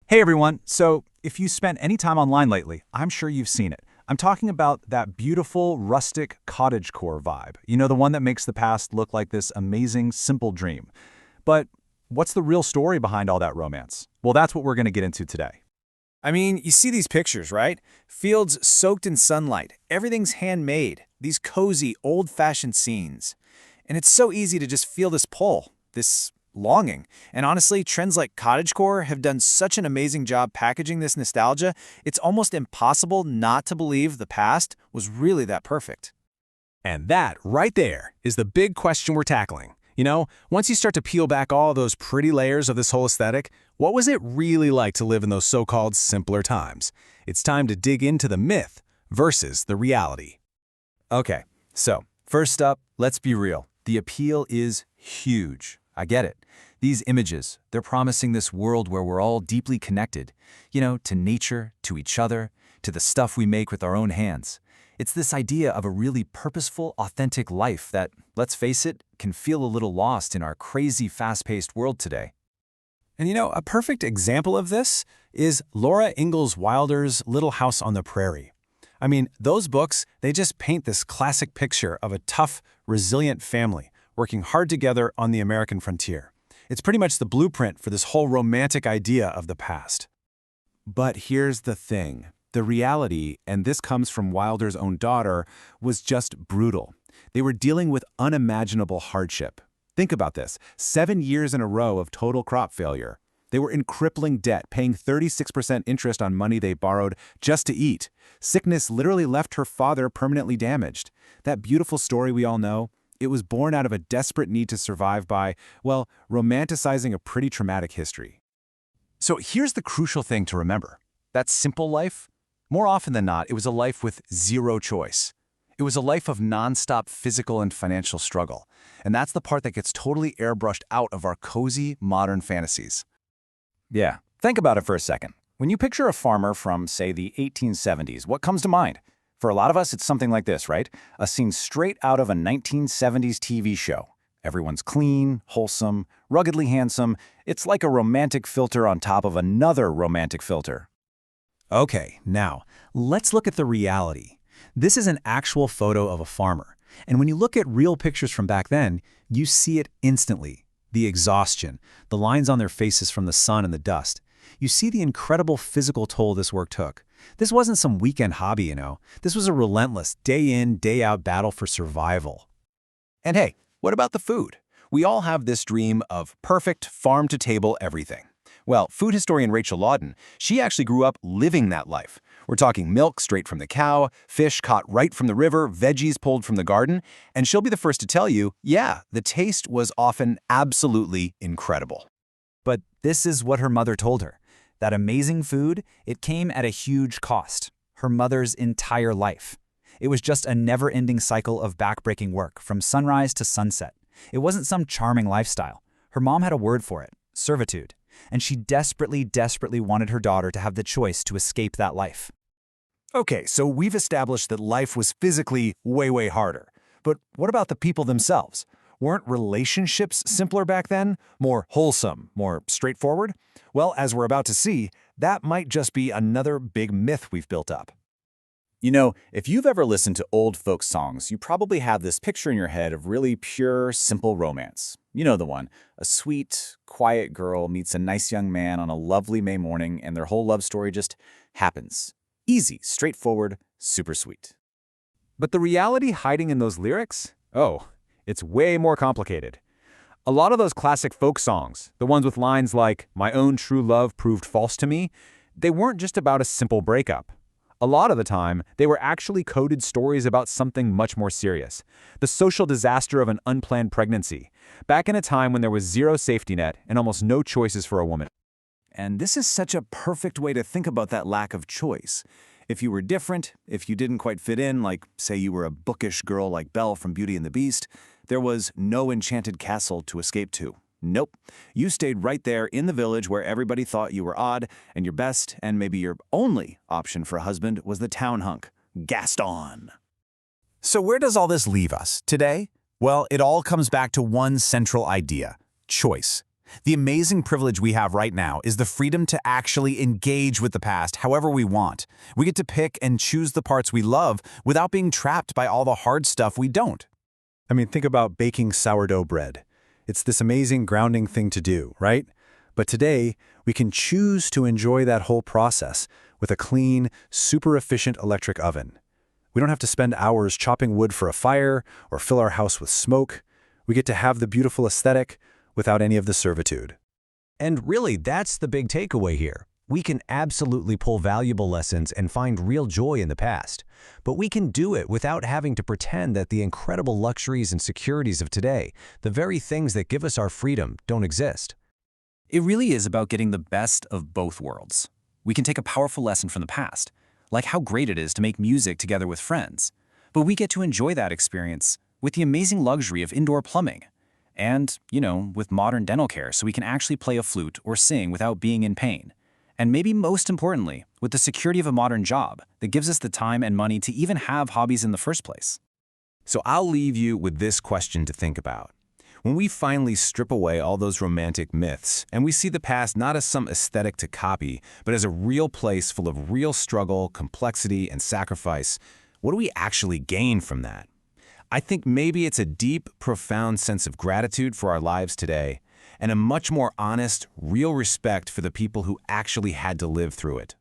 Hey everyone, so if you spent any time online lately, I'm sure you've seen it. I'm talking about that beautiful, rustic cottagecore vibe. You know, the one that makes the past look like this amazing, simple dream. But what's the real story behind all that romance? Well, that's what we're going to get into today. I mean, you see these pictures, right? Fields soaked in sunlight. Everything's handmade. These cozy, old-fashioned scenes. And it's so easy to just feel this pull, this longing. And honestly, trends like cottagecore have done such an amazing job packaging this nostalgia, it's almost impossible not to believe the past was really that perfect. And that, right there, is the big question we're tackling. You know, once you start to peel back all those pretty layers of this whole aesthetic, what was it really like to live in those so-called simpler times? It's time to dig into the myth versus the reality. Okay, so first up, let's be real. The appeal is huge. I get it. These images, they're promising this world where we're all deeply connected, to nature, to each other, to the stuff we make with our own hands. It's this idea of a really purposeful, authentic life that, let's face it, can feel a little lost in our crazy, fast-paced world today. And a perfect example of this is Laura Ingalls Wilder's Little House on the Prairie. I mean, those books, they just paint this classic picture of a tough, resilient family working hard together on the American frontier. It's pretty much the blueprint for this whole romantic idea of the past. But here's the thing. The reality, and this comes from Wilder's own daughter, was just brutal. They were dealing with unimaginable hardship. Think about this, 7 years in a row of total crop failure. They were in crippling debt, paying 36% interest on money they borrowed just to eat. Sickness literally left her father permanently damaged. That beautiful story we all know, it was born out of a desperate need to survive by, well, romanticizing a pretty traumatic history. So here's the crucial thing to remember. That simple life, more often than not, it was a life with zero choice. It was a life of nonstop physical and financial struggle. And that's the part that gets totally airbrushed out of our cozy, modern fantasies. Yeah, think about it for a second. When you picture a farmer from, say, the 1870s, what comes to mind? For a lot of us, it's something like this, right? A scene straight out of a 1970s TV show. Everyone's clean, wholesome, ruggedly handsome. It's like a romantic filter on top of another romantic filter. Okay, now, let's look at the reality. This is an actual photo of a farmer. And when you look at real pictures from back then, you see it instantly. The exhaustion, the lines on their faces from the sun and the dust. You see the incredible physical toll this work took. This wasn't some weekend hobby, This was a relentless, day-in, day-out battle for survival. And hey, what about the food? We all have this dream of perfect farm-to-table everything. Well, food historian Rachel Lawden, she actually grew up living that life. We're talking milk straight from the cow, fish caught right from the river, veggies pulled from the garden, and she'll be the first to tell you, yeah, the taste was often absolutely incredible. But this is what her mother told her. That amazing food, it came at a huge cost. Her mother's entire life. It was just a never-ending cycle of backbreaking work from sunrise to sunset. It wasn't some charming lifestyle. Her mom had a word for it, servitude. And she desperately, desperately wanted her daughter to have the choice to escape that life. Okay, so we've established that life was physically way, way harder. But what about the people themselves? Weren't relationships simpler back then? More wholesome, more straightforward? Well, as we're about to see, that might just be another big myth we've built up. If you've ever listened to old folk songs, you probably have this picture in your head of really pure, simple romance. You know the one. A sweet, quiet girl meets a nice young man on a lovely May morning, and their whole love story just happens. Easy, straightforward, super sweet. But the reality hiding in those lyrics? Oh, it's way more complicated. A lot of those classic folk songs, the ones with lines like, "My own true love proved false to me," they weren't just about a simple breakup. A lot of the time, they were actually coded stories about something much more serious. The social disaster of an unplanned pregnancy, back in a time when there was zero safety net and almost no choices for a woman. And this is such a perfect way to think about that lack of choice. If you were different, if you didn't quite fit in, like, say you were a bookish girl like Belle from Beauty and the Beast, there was no enchanted castle to escape to. Nope. You stayed right there in the village where everybody thought you were odd, and your best, and maybe your only option for a husband was the town hunk, Gaston. So where does all this leave us today? Well, it all comes back to one central idea: choice. The amazing privilege we have right now is the freedom to actually engage with the past however we want. We get to pick and choose the parts we love without being trapped by all the hard stuff we don't. I mean, think about baking sourdough bread. It's this amazing grounding thing to do, right? But today, we can choose to enjoy that whole process with a clean, super efficient electric oven. We don't have to spend hours chopping wood for a fire or fill our house with smoke. We get to have the beautiful aesthetic without any of the servitude. And really, that's the big takeaway here. We can absolutely pull valuable lessons and find real joy in the past, but we can do it without having to pretend that the incredible luxuries and securities of today, the very things that give us our freedom, don't exist. It really is about getting the best of both worlds. We can take a powerful lesson from the past, like how great it is to make music together with friends, but we get to enjoy that experience with the amazing luxury of indoor plumbing and, with modern dental care so we can actually play a flute or sing without being in pain. And maybe most importantly, with the security of a modern job that gives us the time and money to even have hobbies in the first place. So I'll leave you with this question to think about. When we finally strip away all those romantic myths and we see the past not as some aesthetic to copy, but as a real place full of real struggle, complexity, and sacrifice, what do we actually gain from that? I think maybe it's a deep, profound sense of gratitude for our lives today, and a much more honest, real respect for the people who actually had to live through it.